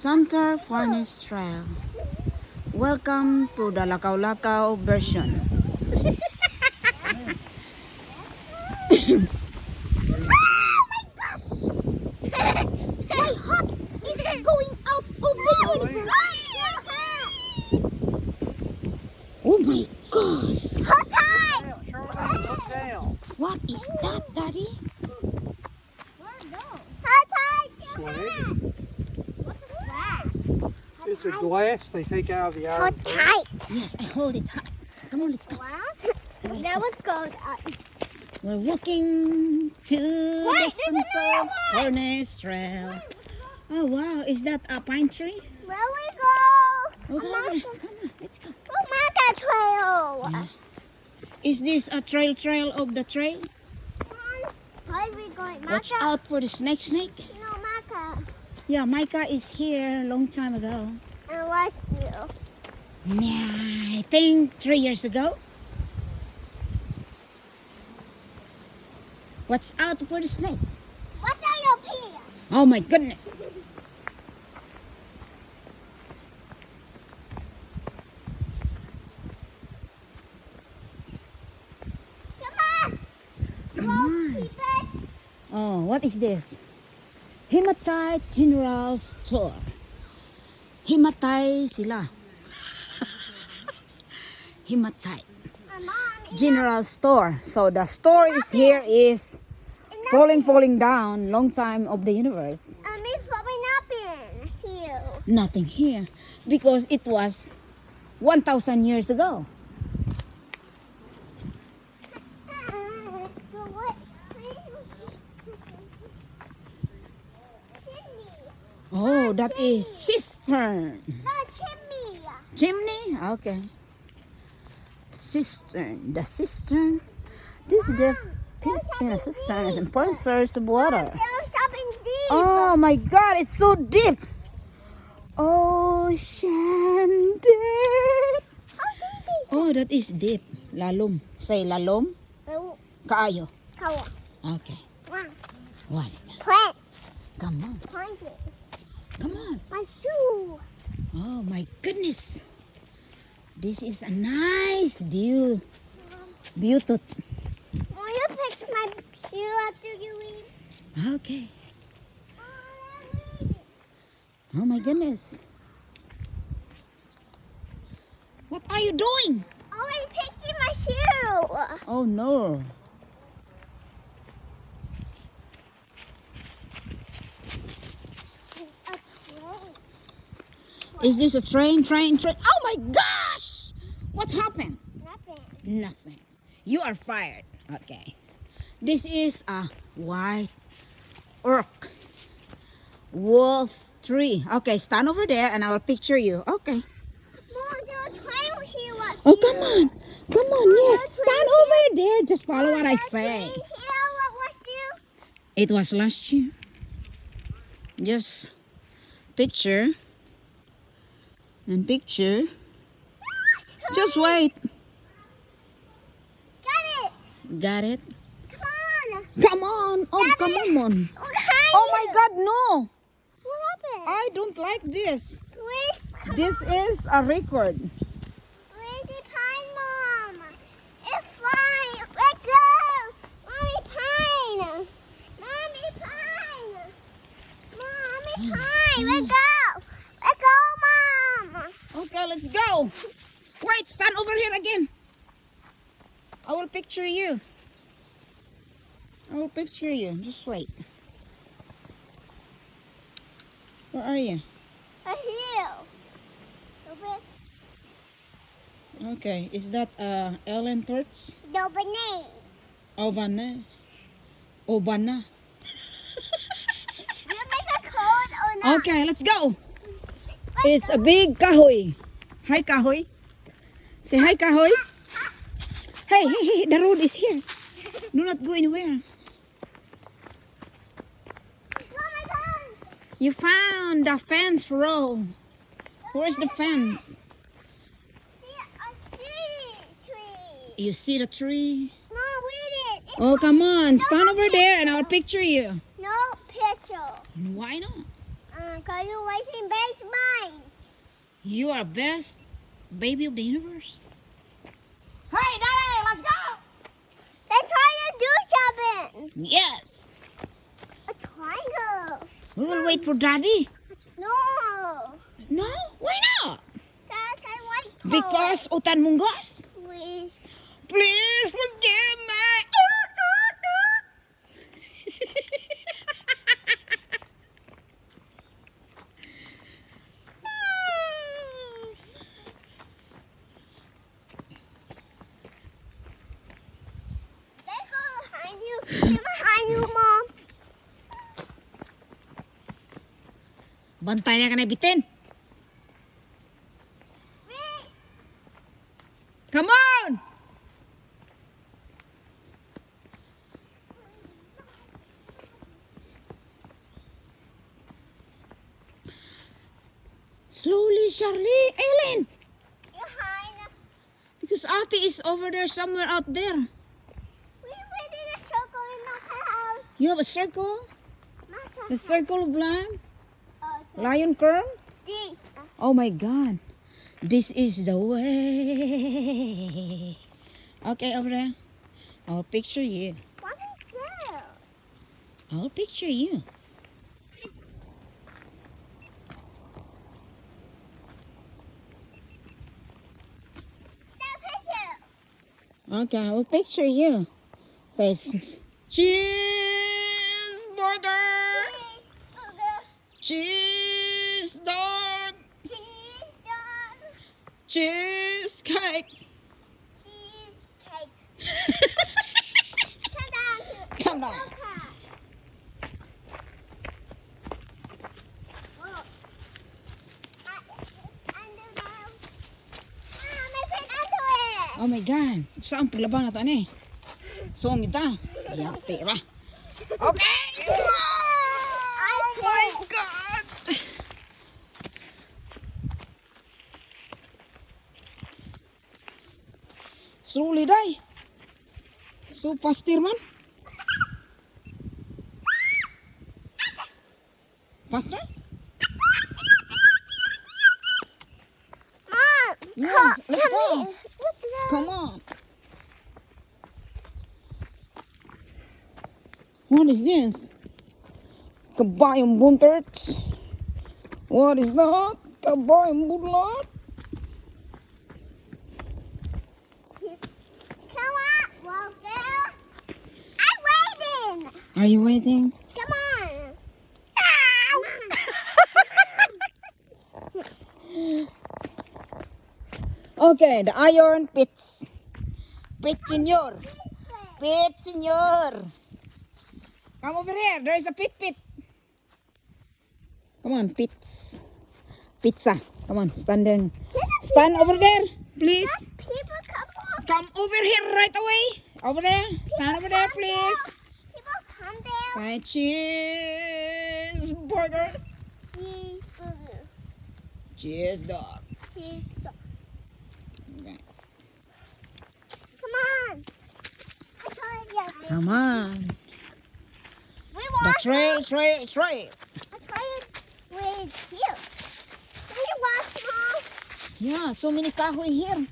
Center Furnace Trail. Welcome to the Lakaw-Lakaw version. Going out of the Oh my God! Hold tight! Look down. What is that, Daddy? Hold tight! Sweet. What is that? It's a glass they take out of the iron. Hold tight! Yes, I hold it hot. Come on, let's go. That one's called We're walking to the Wait, there's Center another one. Furnace Trail. Oh wow, is that a pine tree? Where we go? Oh, come on, let's go. Maka Trail! Yeah. Is this a trail of the trail? Where are we going? Watch Maka? out for the snake. No, Maka. Yeah, Micah is here a long time ago. And watch you. Yeah, I think 3 years ago. Watch out for the snake. Watch out your pee! Oh my goodness. Come on. Keep it. Oh, what is this? Hematite General Store. Hematite sila. Hematite Mom, General Store. So the store is here is falling down. Long time of the universe. it's probably not been here. Nothing here because it was 1,000 years ago. Oh, that is cistern. No, chimney. Chimney? Okay. Cistern. The cistern. This is the pit in a cistern is important source of water. There was something deep. Oh my God, it's so deep. Ocean deep. How deep is Oh, that is deep. Lalom. Say lalom. it? Kaayo. Color. Okay. Wow. What's that? Plants. Come on. Plants. Come on. My shoe. Oh my goodness. This is a nice view. Beautiful. Will you fix my shoe after you leave? Okay. Oh my goodness. What are you doing? Oh, I'm fixing my shoe. Oh no. Is this a train? Oh my gosh! What happened? Nothing. Nothing. You are fired. Okay. This is a white oak wolf tree. Okay, stand over there and I will picture you. Okay. Mom, there's a train here. Oh, come on. Come on. Yes, stand over there. Just follow what I say. Here, what was you? It was last year. Just picture. And picture. Just wait. Got it. Got it? Come on. Come on. Oh, Got come it. on. Okay. Oh my God, no. What happened? I don't like this. Where's This is a record. Where's the pine, Mom? It's fine. Let's go. Mommy pine. Mommy pine. Mommy pine. Let's go. Let's go, Mom. Okay, let's go. Wait, stand over here again. I will picture you. I will picture you. Just wait. Where are you? A hill. Okay, is that Ellen Torch? No banana. Ovana? Obana? You make a code or not? Okay, let's go. It's a big kahoy. Hi, kahoy. Say hi, kahoy. Hey, the road is here. Do not go anywhere. Oh my God. You found the fence row. Where's the fence? See a cedar tree. You see the tree? Mom, read it. It's Oh, come on. Stand over there and I'll picture you. no picture. Why not? Cause you're wasting base mines. You are best baby of the universe. Hey, Daddy, let's go. They're trying to do something. Yes. A triangle. We will wait for Daddy. No. No, why not? Cause I want to. Because utan munggos. Please. Please forgive me. Let's go behind you. Get behind you, Mom. Bantay na ka na bitin. Wait. Come on. Slowly, Charlie. Aileen. Behind. Because Ate is over there somewhere out there. We did a circle in my house. You have a circle? My The circle of lion? house. Lion curl? Deep. Oh my God. This is the way. Okay, over there. I'll picture you. What is that? I'll picture you. That picture. Okay, I will picture you. Says cheeseburger, Cheese. cheese dog, Cheese dog. cheesecake. Cheesecake. Come down to Come down. Okay. Whoa. Under now. May fit onto it. Oh my God. Saan paglaban na to ani? Song ita. Yate ra. Okay. Oh my God. Slowly day. So pastir man. Pastor? Mom. Yes, let's come go. here. Let's go. Come on. What is this? Kabayang buntert. What is that? Kabayang buntot. Come on, Walker. I'm waiting. Are you waiting? Come on. Okay, the iron pits. Pit senor. Pit senor. Come over here. There is a pit. Come on, pits. Pizza. Come on, stand in. Stand over there, please. People come on. Come over here right away. Over there. Stand over there, please. People come there. Say cheeseburger. Cheeseburger. Cheese dog. Cheese dog. Okay. Come on. I told you. Come on. We The walk. trail. I told you with here. We walk, Mom. Yeah, so many kahoy here.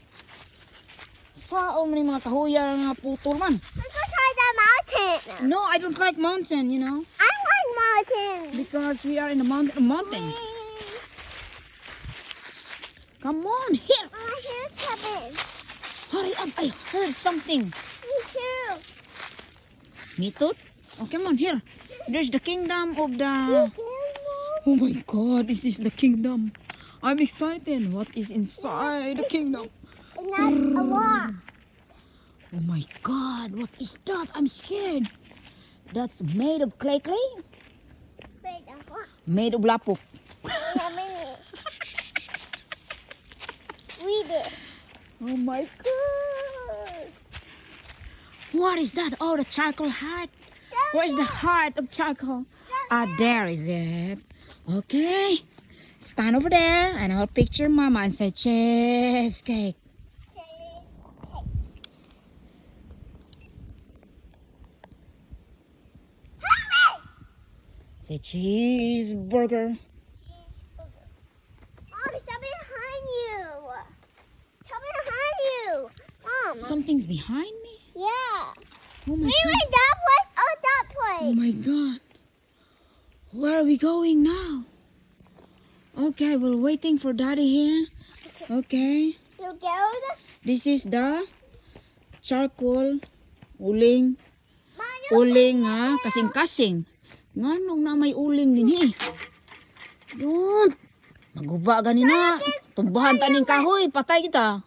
Saan many mga kahoy nga putol man. Let's go try the mountain. No, I don't like mountain, you know. I like mountain. Because we are in the mountain. Come on, here. Oh, here's something. Hurry up, I heard something. Me too. Me too? Oh, come on, here. There's the kingdom of the... Oh my God, this is the kingdom. I'm excited. What is inside the kingdom? It's not a walk. Oh my God, what is that? I'm scared. That's made of clay. Wait, a walk. Made of lapok. Yeah, minute. Read it. Oh my God. What is that? Oh, the charcoal heart. Where's the heart of charcoal? Ah, there is it. Okay. Stand over there and I'll picture Mama and say cheesecake. Say cheeseburger. Mom. Something's behind me. Yeah. Oh my Wait, god. wait, that place or that Oh place? my god. Where are we going now? Okay, we're waiting for Daddy here. Okay. You go the This is the charcoal uling. Mom, you Uling nga, kasing-kasing. Nganong na may uling din eh. Yun. Maguba ganina. Tumbahan taning kahoy, patay kita.